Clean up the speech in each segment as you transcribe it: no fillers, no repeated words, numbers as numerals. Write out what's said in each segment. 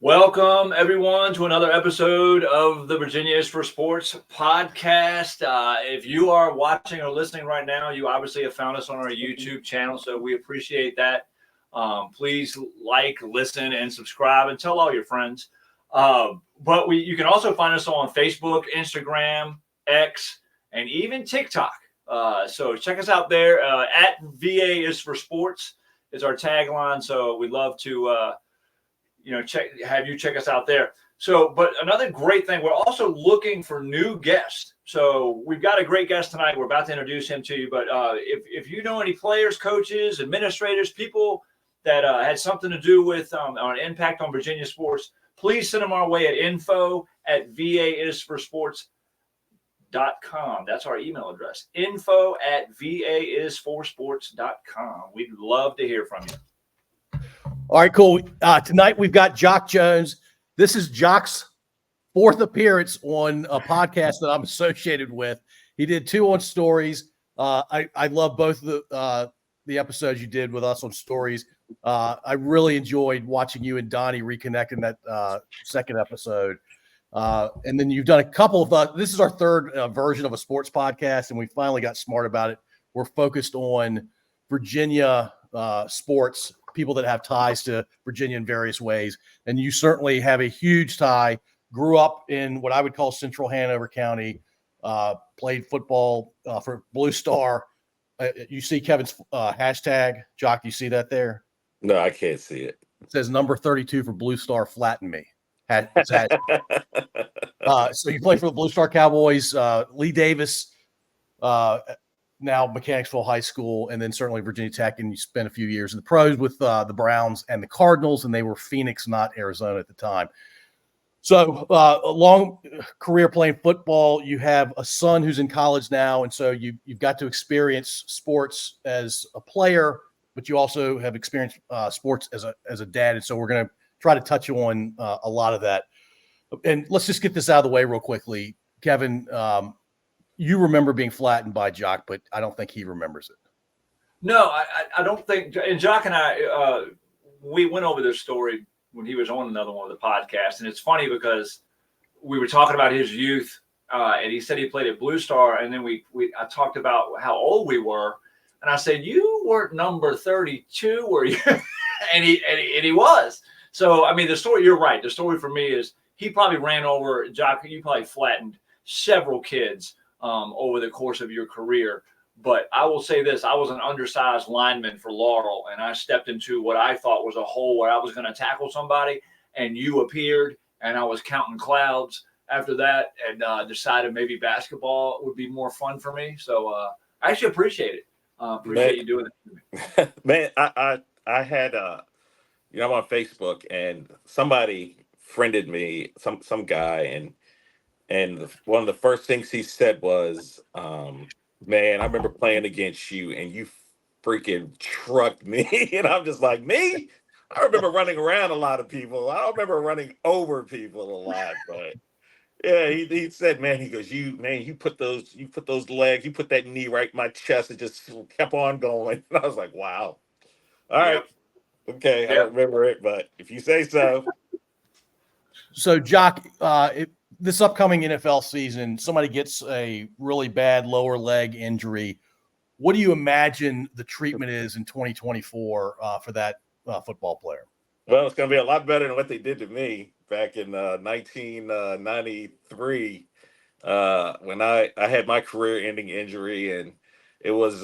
Welcome, everyone, to another episode of the Virginia is for Sports podcast. If you are watching or listening right now, you obviously have found us on our YouTube channel, so we appreciate that. Please like, listen, and subscribe, and tell all your friends. But you can also find us on Facebook, Instagram, X, and even TikTok. So check us out there. At VA is for Sports is our tagline. So we'd love to have you check us out there. So, but another great thing, we're also looking for new guests. So we've got a great guest tonight. We're about to introduce him to you. But if you know any players, coaches, administrators, people that had something to do with an impact on Virginia sports, please send them our way at info@vaisforsports.com. That's our email address, info@vaisforsports.com. We'd love to hear from you. All right, cool. Tonight we've got Jock Jones. This is Jock's fourth appearance on a podcast that I'm associated with. He did 2 on Stories. I love both of the episodes you did with us on Stories. I really enjoyed watching you and Donnie reconnect in that second episode. And then you've done a couple of this is our third version of a sports podcast, and we finally got smart about it. We're focused on Virginia sports, people that have ties to Virginia in various ways. And you certainly have a huge tie. Grew up in what I would call Central Hanover County, played football for Blue Star. You see Kevin's hashtag, Jock, you see that there? No, I can't see it. It says number 32 for Blue Star, flatten me. So you played for the Blue Star Cowboys, Lee Davis, now Mechanicsville High School, and then certainly Virginia Tech, and you spent a few years in the pros with the Browns and the Cardinals, and they were Phoenix, not Arizona at the time. So a long career playing football. You have a son who's in college now, and so you've got to experience sports as a player, but you also have experienced sports as a dad, and so we're going to try to touch on a lot of that. And let's just get this out of the way real quickly. Kevin, you remember being flattened by Jock, but I don't think he remembers it. No, I don't think. And Jock and I, we went over this story when he was on another one of the podcasts. And it's funny because we were talking about his youth, and he said he played at Blue Star. And then I talked about how old we were. And I said, you weren't number 32, were you? and he was. So, I mean, the story, you're right. The story for me is he probably ran over, Jock, you probably flattened several kids over the course of your career. But I will say this, I was an undersized lineman for Laurel, and I stepped into what I thought was a hole where I was going to tackle somebody, and you appeared, and I was counting clouds after that, and decided maybe basketball would be more fun for me. So I actually appreciate it. Appreciate you doing it. Man, I had, I'm on Facebook, and somebody friended me, some guy, and one of the first things he said was, man, I remember playing against you and you freaking trucked me. And I'm just like, me? I remember running around a lot of people. I don't remember running over people a lot, but yeah, he said, man, he goes, you put those legs, you put that knee right in my chest and just kept on going. And I was like, wow. All right. Okay. I don't remember it, but if you say so. So Jock, this upcoming NFL season, somebody gets a really bad lower leg injury. What do you imagine the treatment is in 2024 for that football player? Well, it's going to be a lot better than what they did to me back in 1993 when I had my career-ending injury, and it was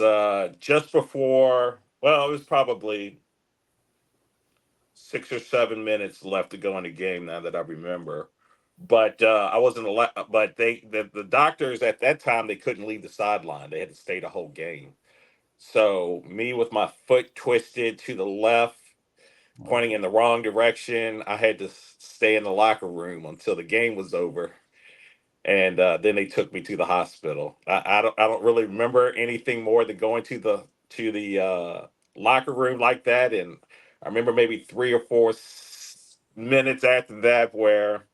just before. Well, it was probably 6 or 7 minutes left to go in the game. Now that I remember. But I wasn't allowed. But the doctors at that time, they couldn't leave the sideline. They had to stay the whole game. So me with my foot twisted to the left, pointing in the wrong direction, I had to stay in the locker room until the game was over, and then they took me to the hospital. I don't really remember anything more than going to the locker room like that. And I remember maybe 3 or 4 minutes after that where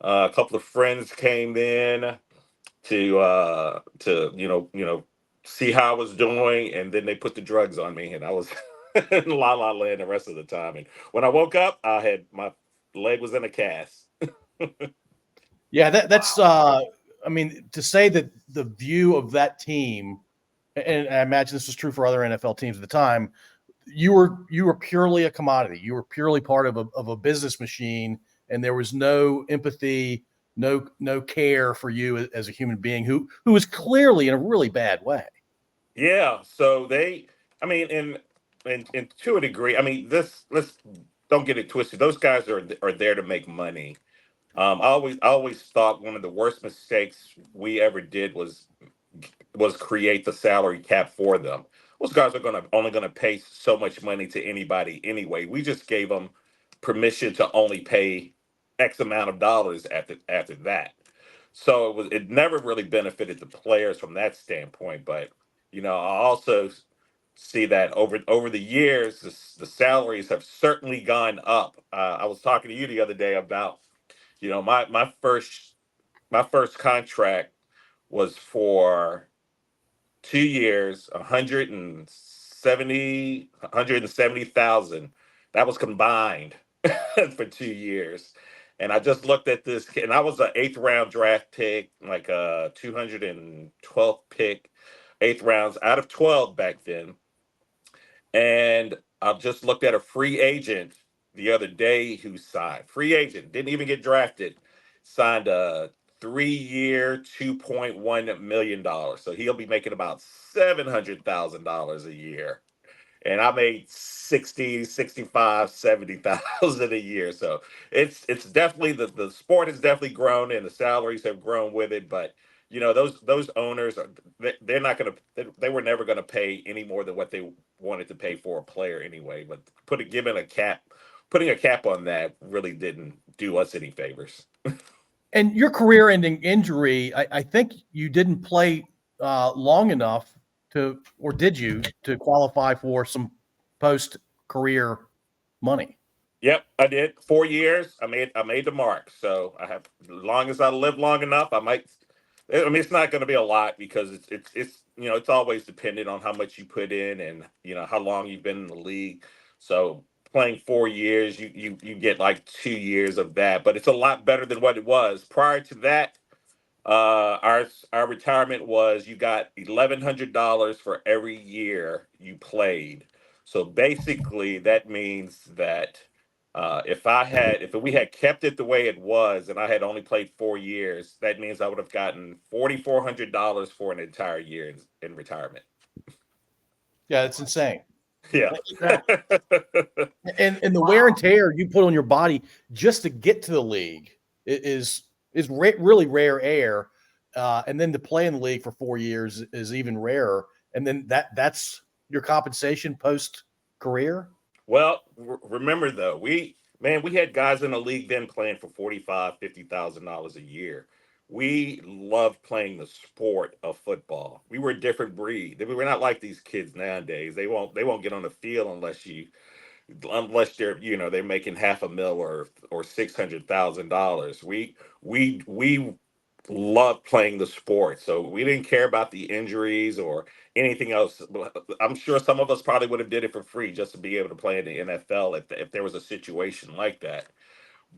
a couple of friends came in to see how I was doing, and then they put the drugs on me, and I was in La La Land the rest of the time. And when I woke up, I had my leg was in a cast. Yeah, that's I mean, to say that the view of that team, and I imagine this was true for other NFL teams at the time, you were purely a commodity. You were purely part of a business machine, and there was no empathy, no care for you as a human being who was clearly in a really bad way. Yeah. So I mean, and to a degree, I mean, let's don't get it twisted. Those guys are there to make money. I always thought one of the worst mistakes we ever did was create the salary cap for them. Those guys are only gonna pay so much money to anybody anyway. We just gave them permission to only pay X amount of dollars after that. So it never really benefited the players from that standpoint. But I also see that over the years, the salaries have certainly gone up. I was talking to you the other day about my first contract was for 2 years, 170,000. That was combined for 2 years. And I just looked at this, and I was an eighth round draft pick, like a 212th pick, eighth rounds out of 12 back then. And I just looked at a free agent the other day who signed, free agent, didn't even get drafted, signed a 3 year, $2.1 million. So he'll be making about $700,000 a year. And I made 60, 65, 70,000 a year. So it's definitely the sport has definitely grown and the salaries have grown with it. But those owners they're not going to they were never going to pay any more than what they wanted to pay for a player anyway. But putting a cap on that really didn't do us any favors. And your career-ending injury, I think you didn't play long enough or did you, to qualify for some post-career money? Yep, I did 4 years. I made the mark. So I have, as long as I live long enough, I might. I mean, it's not going to be a lot because it's always dependent on how much you put in and how long you've been in the league. So playing 4 years, you get like 2 years of that, but it's a lot better than what it was prior to that. Our retirement was you got $1,100 for every year you played. So basically, that means that if we had kept it the way it was and I had only played 4 years, that means I would have gotten $4,400 for an entire year in retirement. Yeah, it's insane. Yeah. And the wear and tear you put on your body just to get to the league is really rare air, and then to play in the league for 4 years is even rarer. And then that's your compensation post career. Well, remember though, we had guys in the league then playing for 45, $50,000 a year. We loved playing the sport of football. We were a different breed. We were not like these kids nowadays. They won't get on the field unless they're making half a mil or $600,000. We loved playing the sport, so we didn't care about the injuries or anything else. I'm sure some of us probably would have did it for free just to be able to play in the NFL if there was a situation like that.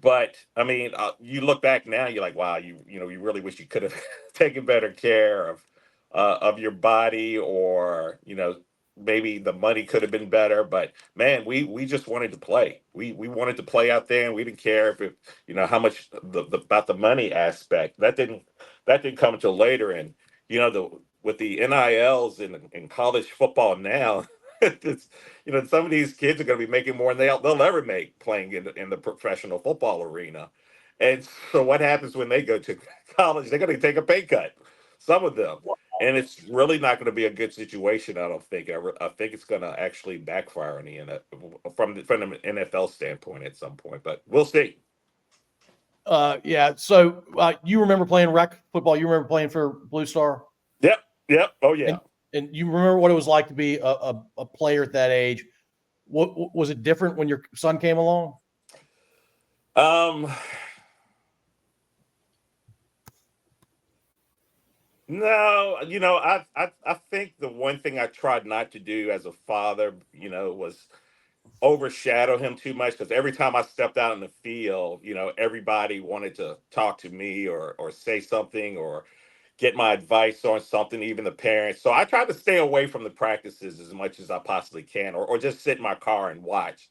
But I mean, you look back now, you're like, wow, you really wish you could have taken better care of your body, or maybe the money could have been better. But man, we just wanted to play. We wanted to play out there, and we didn't care if how much about the money aspect. That didn't come until later. And the with the NILs in college football now. It's, some of these kids are going to be making more than they'll ever make playing in the professional football arena. And so what happens when they go to college? They're going to take a pay cut, some of them. And it's really not going to be a good situation, I don't think. I think it's going to actually backfire on the from the NFL standpoint at some point, but we'll see. Yeah. So you remember playing rec football? You remember playing for Blue Star? Yep. Oh yeah. And you remember what it was like to be a player at that age? What was it different when your son came along? Um. No, I think the one thing I tried not to do as a father, was overshadow him too much, because every time I stepped out in the field, everybody wanted to talk to me or say something or get my advice on something, even the parents. So I tried to stay away from the practices as much as I possibly can, or just sit in my car and watch,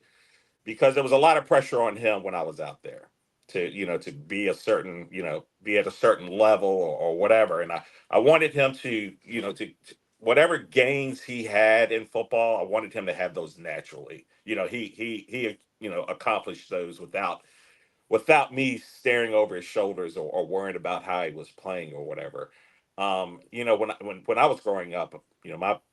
because there was a lot of pressure on him when I was out there to be a certain, be at a certain level or whatever. And I wanted him to whatever gains he had in football, I wanted him to have those naturally. He accomplished those without me staring over his shoulders or worrying about how he was playing or whatever. When I was growing up,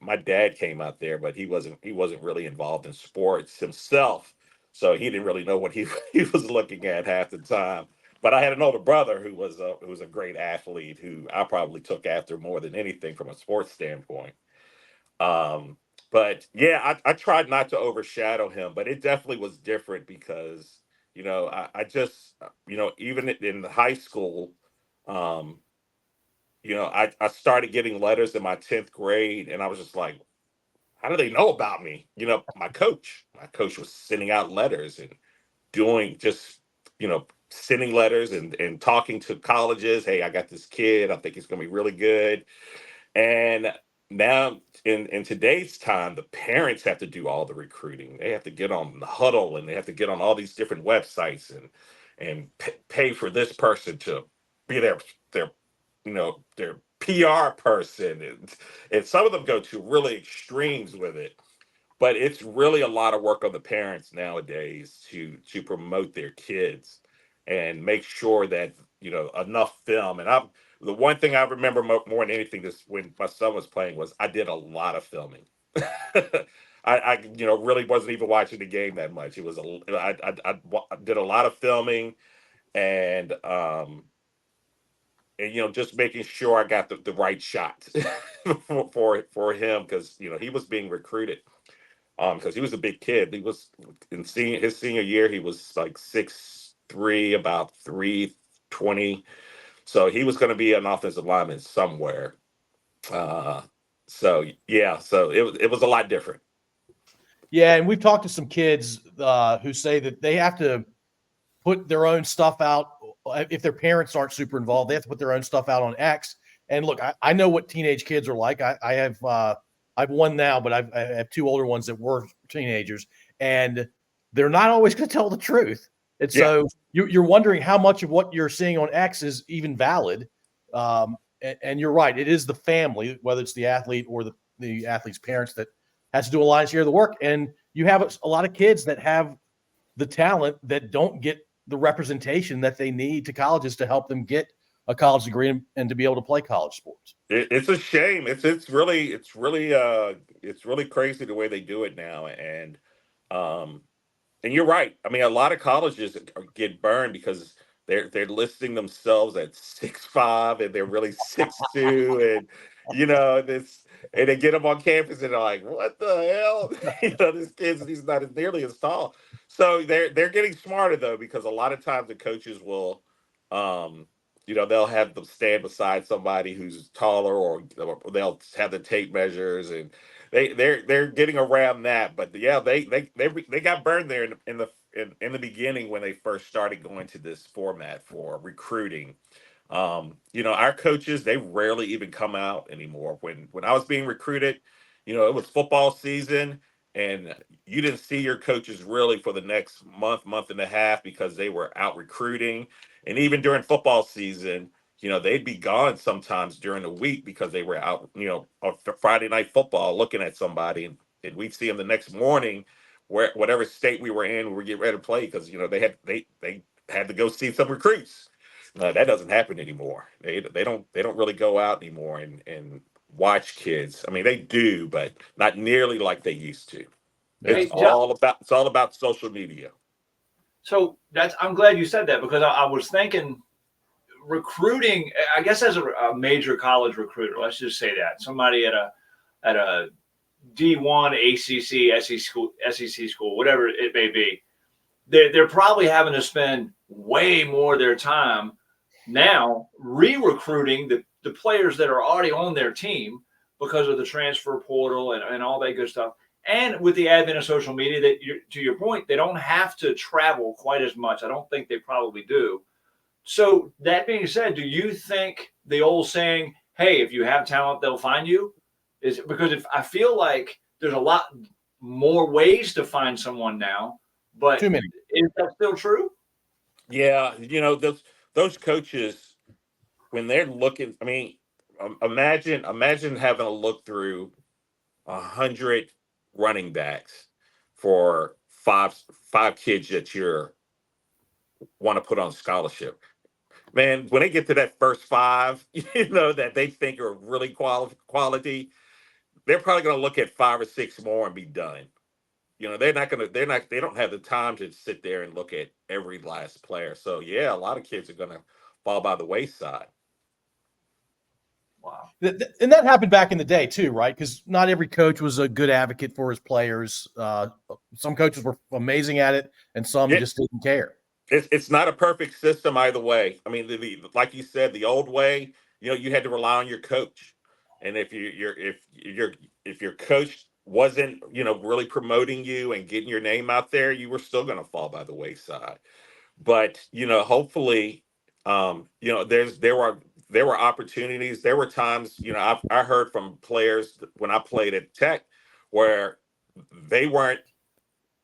my dad came out there, but he wasn't really involved in sports himself, so he didn't really know what he he was looking at half the time. But I had an older brother who was a great athlete, who I probably took after more than anything from a sports standpoint. Um, but yeah, I tried not to overshadow him, but it definitely was different because, I just, even in high school, um, I started getting letters in my 10th grade, and I was just like, how do they know about me? My coach was sending out letters and doing just, sending letters and talking to colleges. Hey, I got this kid. I think he's going to be really good. And now in today's time, the parents have to do all the recruiting. They have to get on the huddle, and they have to get on all these different websites and pay for this person to be their their PR person, and some of them go to really extremes with it. But it's really a lot of work on the parents nowadays to promote their kids and make sure that enough film. And the one thing I remember more than anything, this when my son was playing, was I did a lot of filming. I really wasn't even watching the game that much. It was I did a lot of filming, and just making sure I got the right shot for him, because he was being recruited, because he was a big kid. He was his senior year, he was like 6'3", about 320. So he was going to be an offensive lineman somewhere. Uh, so yeah, so it was a lot different. Yeah, and we've talked to some kids who say that they have to put their own stuff out. If their parents aren't super involved, they have to put their own stuff out on X. And look, I know what teenage kids are like. I have I've one now, but I have two older ones that were teenagers, and they're not always going to tell the truth. And Yeah. so you're wondering how much of what you're seeing on X is even valid. And you're right; it is the family, whether it's the athlete or the athlete's parents, that has to do a lion's share of the work. And you have a lot of kids that have the talent that don't get the representation that they need to colleges to help them get a college degree and to be able to play college sports. It's a shame. It's really crazy the way they do it now. Um, And you're right. I mean, a lot of colleges get burned because they're listing themselves at 6'5", and they're really 6'2", and this, and they get them on campus and they're like, "What the hell?" He's not nearly as tall. So they're getting smarter, though, because a lot of times the coaches will, um, they'll have them stand beside somebody who's taller, or they'll have the tape measures, and they're getting around that. But yeah, they got burned there in the beginning when they first started going to this format for recruiting. Our coaches, they rarely even come out anymore. When I was being recruited, it was football season, and you didn't see your coaches really for the next month and a half, because they were out recruiting. And even during football season, they'd be gone sometimes during the week because they were out, on Friday night football looking at somebody, and we'd see them the next morning, whatever state we were in, we were getting ready to play, because they had to go see some recruits. That doesn't happen anymore. They don't really go out anymore and watch kids. I mean, they do, but not nearly like they used to. Yeah. It's all about social media. So I'm glad you said that, because I was thinking recruiting, I guess, as a major college recruiter, let's just say that somebody at a D1 ACC SEC school, whatever it may be, they're probably having to spend way more of their time now re-recruiting the players that are already on their team because of the transfer portal and all that good stuff. And with the advent of social media, that to your point, they don't have to travel quite as much. I don't think they probably do. So that being said, do you think the old saying, "Hey, if you have talent, they'll find you," is because if I feel like there's a lot more ways to find someone now, but Too many. is that still true? Yeah, those coaches when they're looking. I mean, imagine having a look through 100 running backs for five kids that you want to put on scholarship. Man, when they get to that first five, that they think are really quality, they're probably going to look at 5 or 6 more and be done. They don't have the time to sit there and look at every last player. So yeah, a lot of kids are going to fall by the wayside. Wow. And that happened back in the day too, right? Because not every coach was a good advocate for his players. Some coaches were amazing at it, and some Yeah, just didn't care. it's not a perfect system either way. I mean, like you said, the old way, you had to rely on your coach, and if your coach wasn't really promoting you and getting your name out there, you were still going to fall by the wayside. But hopefully, there were opportunities. There were times, I heard from players when I played at Tech where they weren't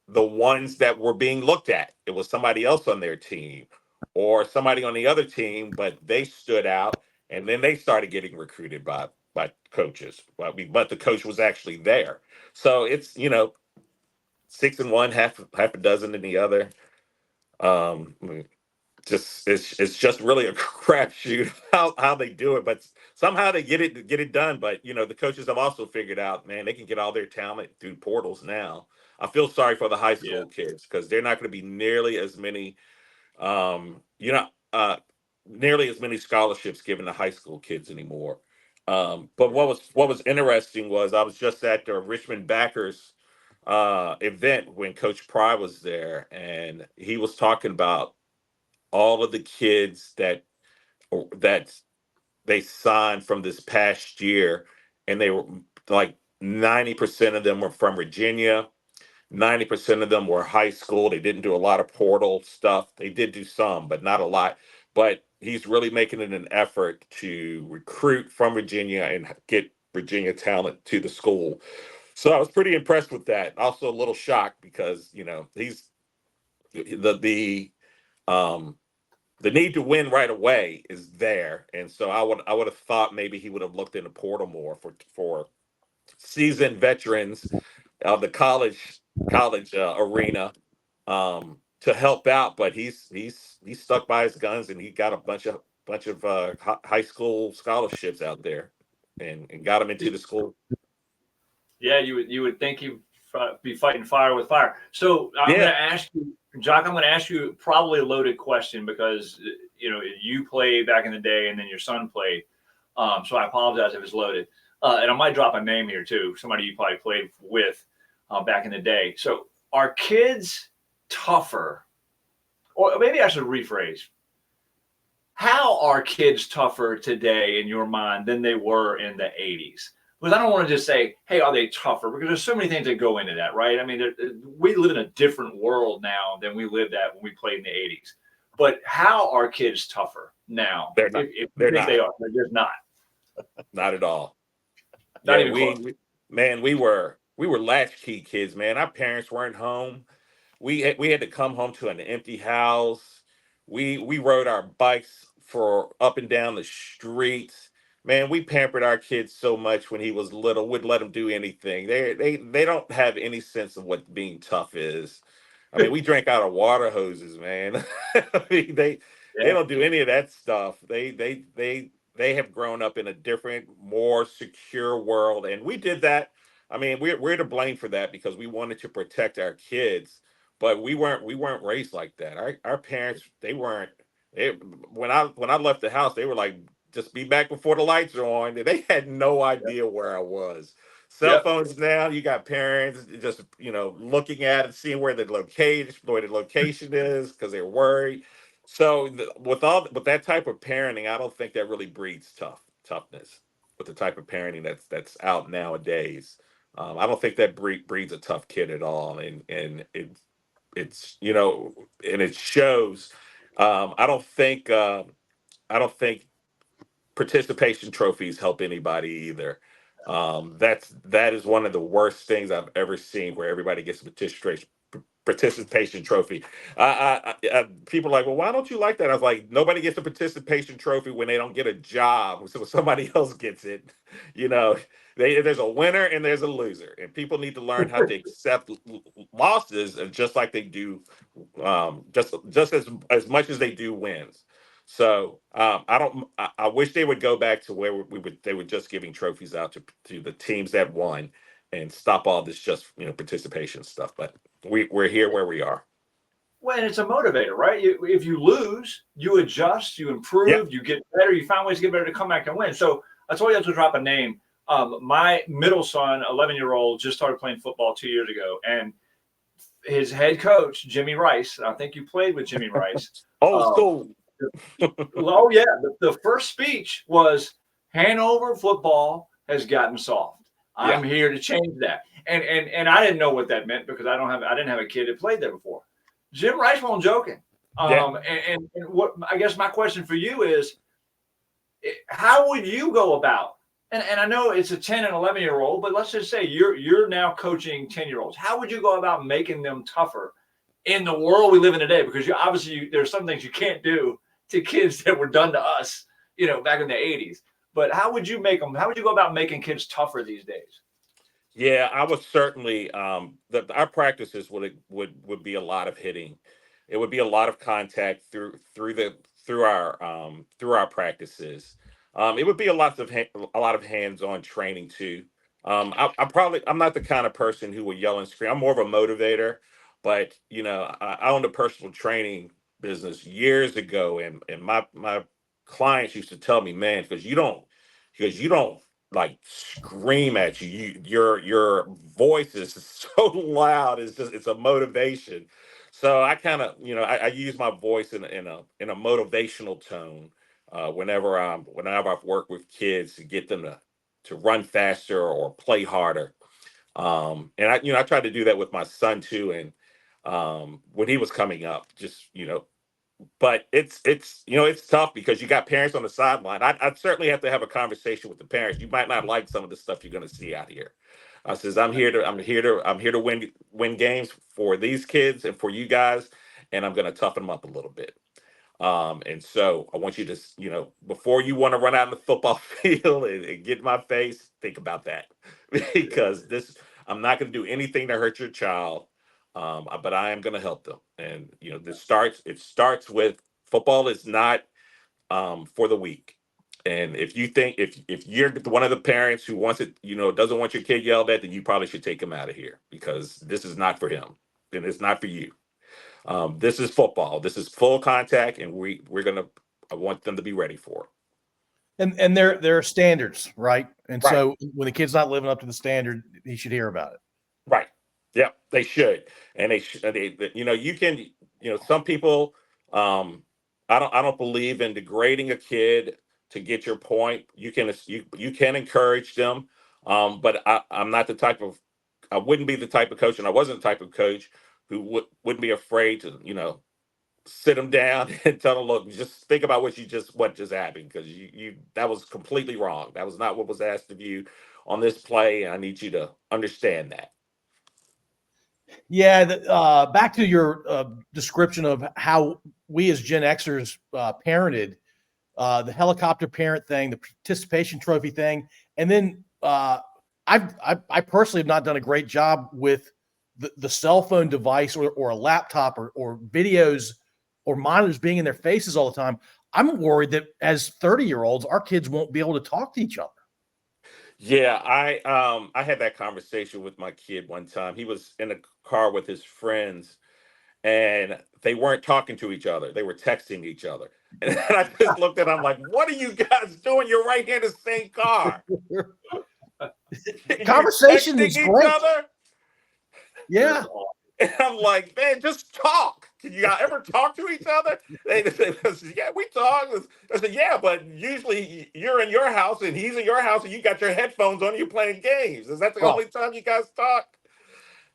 the ones that were being looked at. It was somebody else on their team or somebody on the other team, but they stood out, and then they started getting recruited by coaches. But the coach was actually there. So it's 6 in one, half a dozen in the other. Um, just it's just really a crapshoot how they do it, but somehow they get it done. But the coaches have also figured out, man, they can get all their talent through portals now. I feel sorry for the high Yeah. school kids because they're not going to be nearly as many, you know, uh, nearly as many scholarships given to high school kids anymore. But what was interesting was I was just at the Richmond Backers event when Coach Pry was there, and he was talking about all of the kids that they signed from this past year, and they were like 90% of them were from Virginia. 90% of them were high school. They didn't do a lot of portal stuff. They did do some, but not a lot. But he's really making it an effort to recruit from Virginia and get Virginia talent to the school. So I was pretty impressed with that. Also a little shocked because, he's um the need to win right away is there, and so I would have thought maybe he would have looked in the portal more for seasoned veterans of the college arena to help out. But he's stuck by his guns, and he got a bunch of high school scholarships out there, and got him into the school. Yeah, you would think you'd be fighting fire with fire. So I'm going Yeah, to ask you, Jock. I'm going to ask you probably a loaded question because you played back in the day, and then your son played. So I apologize if it's loaded, and I might drop a name here too. Somebody you probably played with back in the day. So are kids tougher, or maybe I should rephrase? How are kids tougher today in your mind than they were in the 80s? Because I don't want to just say, hey, are they tougher? Because there's so many things that go into that, right? I mean, we live in a different world now than we lived at when we played in the 80s. But how are kids tougher now? they're not. If you They're think they not. are, they're just not. Not at all. Not Yeah, even close. man, we were latchkey kids, man. Our parents weren't home. We had to come home to an empty house. We rode our bikes for up and down the streets. Man, we pampered our kids so much when he was little. Would let him do anything. They don't have any sense of what being tough is. I mean, we drank out of water hoses, man. I mean, they Yeah. don't do any of that stuff. They have grown up in a different, more secure world, and we did that. I mean, we're to blame for that because we wanted to protect our kids, but we weren't raised like that. Our parents, they weren't. They, when I left the house, they were like, just be back before the lights are on. They had no idea where I was. Cell Yep. phones now, you got parents just looking at it, seeing where the location is because they're worried. So with that type of parenting, I don't think that really breeds toughness with the type of parenting that's out nowadays. I don't think that breeds a tough kid at all, and it's and it shows. I don't think participation trophies help anybody either. That is one of the worst things I've ever seen, where everybody gets a participation trophy. People are like, well, why don't you like that? I was like, nobody gets a participation trophy when they don't get a job, so somebody else gets it. You know, there's a winner and there's a loser, and people need to learn how to accept losses, just like they do, just as much as they do wins. So I don't. I wish they would go back to where they were just giving trophies out to the teams that won, and stop all this just participation stuff. But we're here where we are. Well, and it's a motivator, right? If you lose, you adjust, you Yeah. improve, you get better, you find ways to get better to come back and win. So I told you to drop a name. My middle son, 11-year-old, just started playing football 2 years ago, and his head coach, Jimmy Rice. I think you played with Jimmy Rice. Oh, so Oh yeah, the first speech was Hanover football has gotten soft. I'm here to change that. And I didn't know what that meant, because I didn't have a kid that played there before. Jim Rice wasn't joking. And what I guess my question for you is, how would you go about? And I know it's a 10 and 11-year-old, but let's just say you're now coaching 10-year-olds. How would you go about making them tougher in the world we live in today? Because there's some things you can't do to kids that were done to us, back in the 80s. But how would you go about making kids tougher these days? Yeah, I would certainly. Our practices would be a lot of hitting. It would be a lot of contact through our practices. It would be a lot of hands-on training too. I'm not the kind of person who would yell and scream. I'm more of a motivator. But I owned a personal training business years ago, and my clients used to tell me, man, because you don't like scream at you. Your voice is so loud. It's a motivation. So I kind of I use my voice in a motivational tone whenever I've worked with kids to get them to run faster or play harder. And I tried to do that with my son too. And when he was coming up, just but it's tough because you got parents on the sideline. I'd certainly have to have a conversation with the parents. You might not like some of the stuff you're going to see out here. I says I'm here to win games for these kids and for you guys, and I'm going to toughen them up a little bit. And so I want you to before you want to run out in the football field and get in my face, think about that because I'm not going to do anything to hurt your child. But I am going to help them. And it starts with football is not for the weak. And if you're one of the parents who wants it, doesn't want your kid yelled at, then you probably should take him out of here because this is not for him and it's not for you. This is football. This is full contact, and I want them to be ready for it. And there are standards, right? And Right. so when the kid's not living up to the standard, he should hear about it. Right. Yeah, they should. And you can, some people, I don't believe in degrading a kid to get your point. You can encourage them. But I'm not I wouldn't be the type of coach, and I wasn't the type of coach who wouldn't be afraid to, sit them down and tell them, look, just think about what just happened, because that was completely wrong. That was not what was asked of you on this play. And I need you to understand that. Yeah, back to your description of how we as Gen Xers parented, the helicopter parent thing, the participation trophy thing, and then I personally have not done a great job with the cell phone device or a laptop or videos or monitors being in their faces all the time. I'm worried that as 30-year-olds, our kids won't be able to talk to each other. Yeah, I had that conversation with my kid one time. He was in a car with his friends and they weren't talking to each other. They were texting each other. And I just looked at him like, what are you guys doing? You're right here in the same car. Conversation You're is texting great. each other? Yeah. And I'm like, man, just talk. Can you ever talk to each other? They said, yeah, we talk. I said, yeah, but usually you're in your house and he's in your house and you got your headphones on and you're playing games. Is that the Well, only time you guys talk?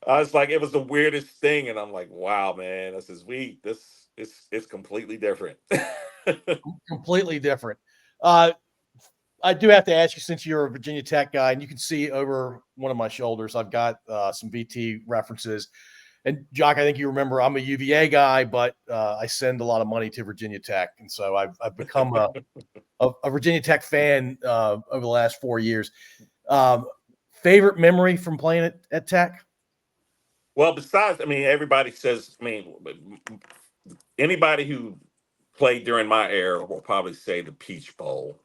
I was like, it was the weirdest thing. And I'm like, wow, man, it's completely different. completely different. Uh, I do have to ask you, since you're a Virginia Tech guy, and you can see over one of my shoulders, I've got some VT references. And Jock, I think you remember I'm a UVA guy, but I send a lot of money to Virginia Tech, and so I've become a Virginia Tech fan over the last 4 years. Favorite memory from playing at Tech? Well, besides, I mean, everybody says, I mean, anybody who played during my era will probably say the Peach Bowl.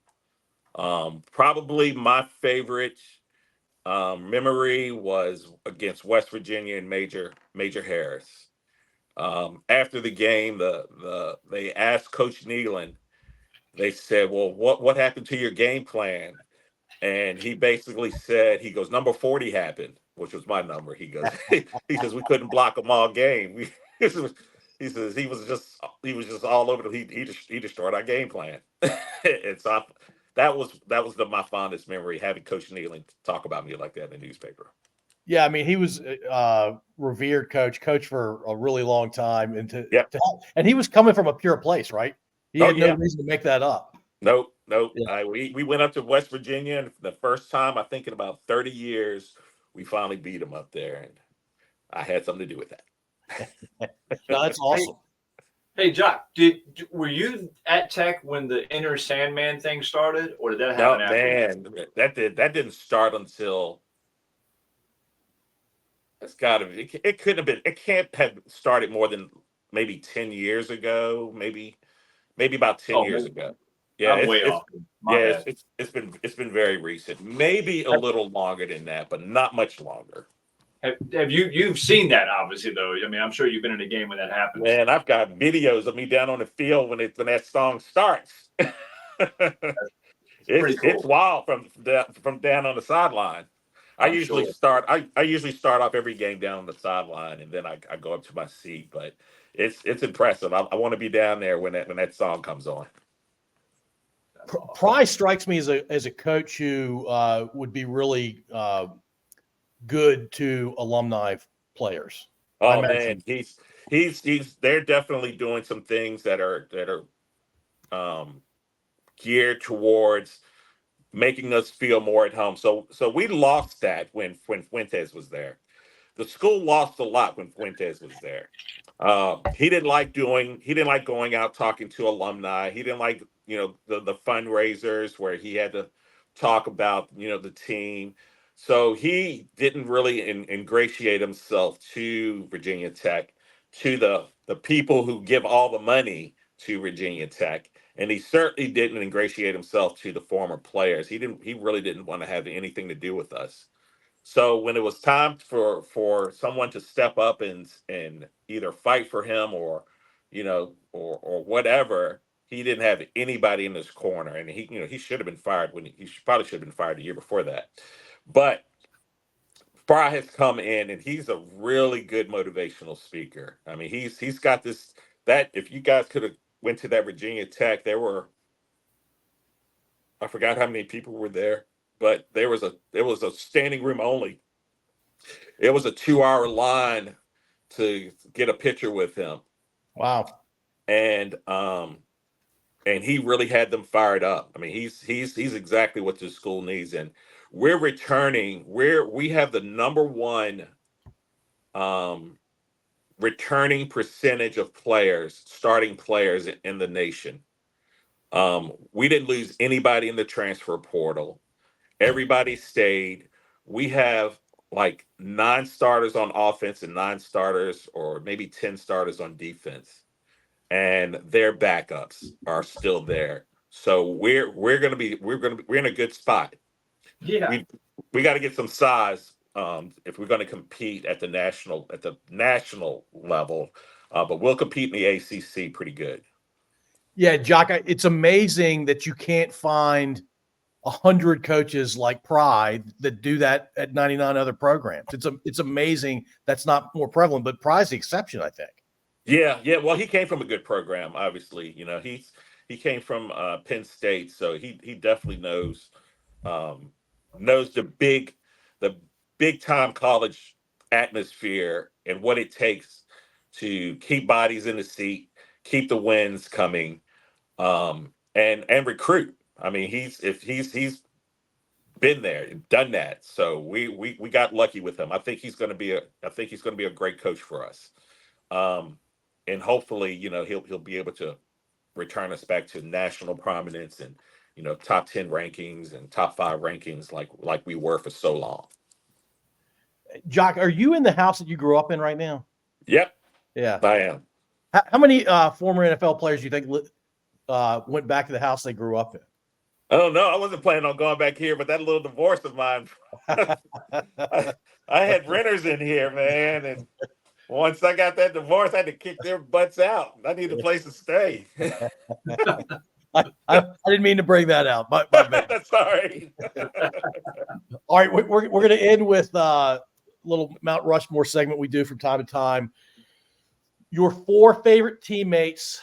Probably my favorite memory was against West Virginia and Major Harris. After the game, they asked Coach Nealon. They said, "Well, what happened to your game plan?" And he basically said, "He goes, number 40 happened, which was my number." He goes, he says we couldn't block them all game. He says he was just all over. He destroyed our game plan. And so my fondest memory, having Coach Nealon talk about me like that in the newspaper. Yeah, I mean, he was revered coach for a really long time, and Yep. and he was coming from a pure place, right? He Oh had no yeah. reason to make that up. Nope. Nope. Yeah. We went up to West Virginia, and for the first time, I think in about 30 years, we finally beat them up there, and I had something to do with that. No, that's awesome. Hey, Jock, were you at Tech when the Inner Sandman thing started, or did that No, happen after? man, that didn't start until it's got to be. It couldn't have been. It can't have started more than maybe 10 years ago. Maybe about 10 Oh, years maybe. ago. Yeah, I'm way off. My yeah, bad. it's been very recent. Maybe a little longer than that, but not much longer. Have you've seen that obviously though? I mean, I'm sure you've been in a game when that happens. Man, I've got videos of me down on the field when that song starts. Pretty cool. It's wild from down on the sideline. I'm sure. I usually start off every game down on the sideline, and then I go up to my seat. But it's impressive. I want to be down there when that song comes on. Pry strikes me as a coach who would be really good to alumni players. Oh man, they're definitely doing some things that are geared towards making us feel more at home. So we lost that when Fuentes was there. The school lost a lot when Fuentes was there. He didn't like going out talking to alumni. He didn't like the fundraisers where he had to talk about the team. So he didn't really ingratiate himself to Virginia Tech, to the people who give all the money to Virginia Tech, and he certainly didn't ingratiate himself to the former players. He really didn't want to have anything to do with us. So when it was time for someone to step up and either fight for him or whatever, he didn't have anybody in his corner, and he should have been fired probably should have been fired the year before that. But Fry has come in, and he's a really good motivational speaker. I mean, he's got this that if you guys could have went to that Virginia Tech, I forgot how many people were there, but there was a standing room only. It was a 2-hour line to get a picture with him. Wow. And he really had them fired up. I mean, he's exactly what the school needs. And we have the number one returning percentage of starting players in the nation. We didn't lose anybody in the transfer portal. Everybody stayed. We have like 9 starters on offense and 9 starters or maybe 10 starters on defense. And their backups are still there. So we're in a good spot. Yeah. We got to get some size if we're going to compete at the national level. But we'll compete in the ACC pretty good. Yeah, Jock, it's amazing that you can't find 100 coaches like Pry that do that at 99 other programs. It's amazing that's not more prevalent, but Pry's the exception, I think. Yeah, yeah. Well, he came from a good program, obviously. He came from Penn State, so he definitely um, knows the big time college atmosphere and what it takes to keep bodies in the seat, keep the wins coming, and recruit. I mean, he's been there, done that. So we got lucky with him. I think he's going to be a great coach for us. Um, and hopefully, he'll be able to return us back to national prominence and top 10 rankings and top 5 rankings like we were for so long. Jock, are you in the house that you grew up in right now? Yep, Yeah. I am. How many former NFL players do you think went back to the house they grew up in? I don't know. I wasn't planning on going back here, but that little divorce of mine, I had renters in here, man. And once I got that divorce, I had to kick their butts out. I need a place to stay. I didn't mean to bring that out. My bad. Sorry. All right, we're going to end with a little Mount Rushmore segment we do from time to time. Your 4 favorite teammates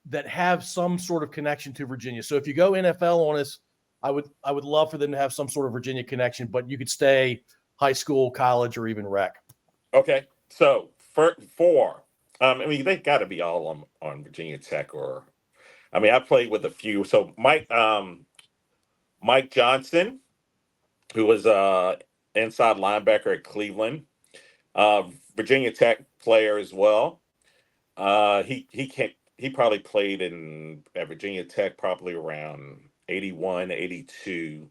that have some sort of connection to Virginia. So if you go NFL on us, I would love for them to have some sort of Virginia connection, but you could stay high school, college, or even rec. Okay, so for 4, I mean they got to be all on Virginia Tech I played with a few. So Mike Johnson, who was inside linebacker at Cleveland, Virginia Tech player as well. He probably played at Virginia Tech probably around 81, 82.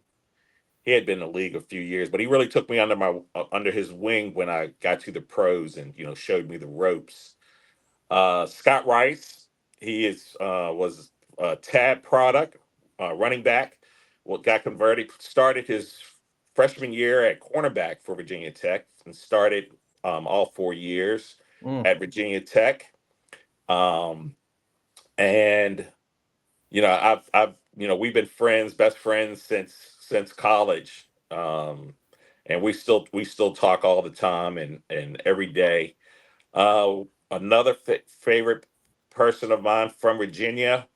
He had been in the league a few years, but he really took me under his wing when I got to the pros and showed me the ropes. Scott Rice, was a TAB product, running back. Got converted, started his freshman year at cornerback for Virginia Tech, and started all 4 years at Virginia Tech. And I've we've been best friends since college. And we still talk all the time and every day. Another favorite person of mine from Virginia,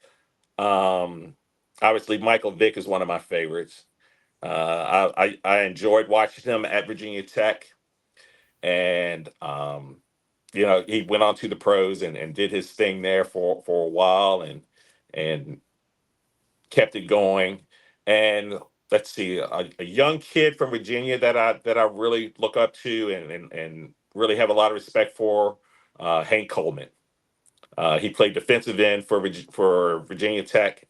obviously Michael Vick is one of my favorites. I enjoyed watching him at Virginia Tech, and he went on to the pros and did his thing there for a while and kept it going. And let's see, a young kid from Virginia that I really look up to and really have a lot of respect for, Hank Coleman. He played defensive end for Virginia Tech.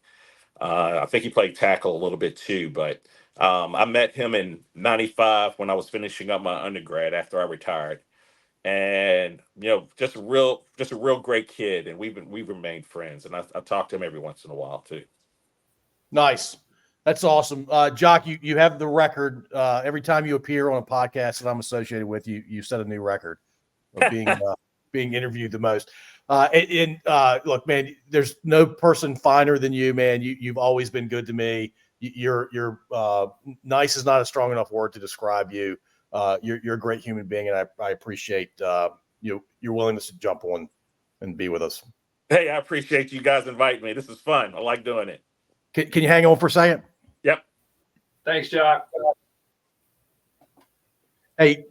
I think he played tackle a little bit too, but I met him in '95 when I was finishing up my undergrad after I retired. And just a real great kid, and we've remained friends, and I talk to him every once in a while too. Nice. That's awesome. Jock, you have the record. Every time you appear on a podcast that I'm associated with, you set a new record of being interviewed the most. Look, man, there's no person finer than you, man. You've always been good to me. You're nice is not a strong enough word to describe you. You're a great human being, and I appreciate your willingness to jump on and be with us. Hey, I appreciate you guys inviting me. This is fun. I like doing it. Can you hang on for a second? Yep. Thanks, Jock. Hey,